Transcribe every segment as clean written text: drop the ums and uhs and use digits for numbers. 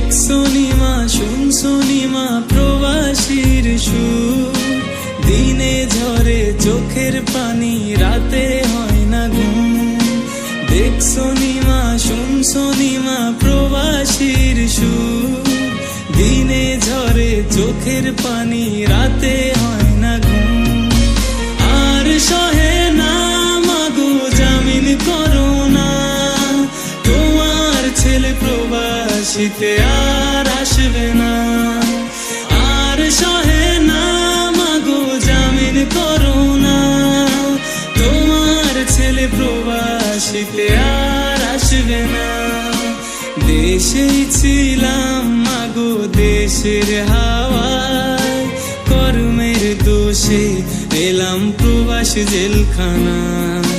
দেখছো নিমা শুনছো নিমা প্রবাসীর সুর, দিনে ঝরে চোখের পানি রাতে হয় না ঘুম। দেখছো নিমা শুনছো নিমা প্রবাসীর সুর, দিনে ঝরে চোখের পানি রাতে হয় না ঘুম। আর সহে না মাগো জামিন করো না, তোমার ছেলে প্রবাসীতে আর আসবে না। আর সহে না মাগো জামিন করো না, তোমার ছেলে প্রবাসীতে আর আসবে না। দেশেই ছিলাম মাগো দেশের হাওয়ায়, কর্মের দোষে এলাম প্রবাস জেলখানায়।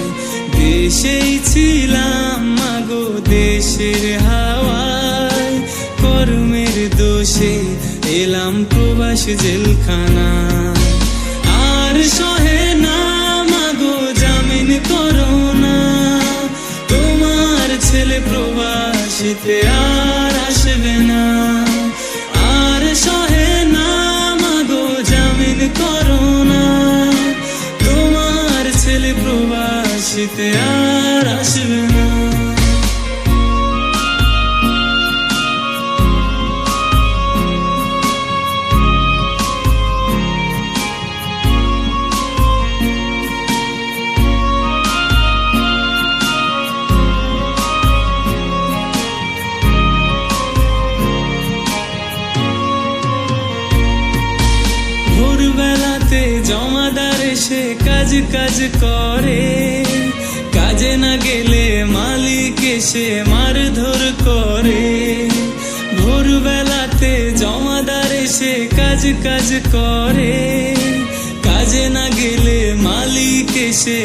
দেশেই ছিলাম মাগো দেশের হাওয়ায়, কর্মের দোষে এলাম প্রবাস জেলখানায়। আর সহে না মাগো জামিন করো না, তোমার ছেলে প্রবাসীতে আর আসবে না। আর সহে না মাগো জামিন করো না, তোমার ছেলে প্রবাসীতে আর আসবে না। ভোরবেলাতে জমাদার এসে কাজ কাজ করে, কাজে না গেলে মালিক এসে মারধর করে। ভোরবেলাতে জমাদার এসে কাজ কাজ করে, কাজে না গেলে মালিক এসে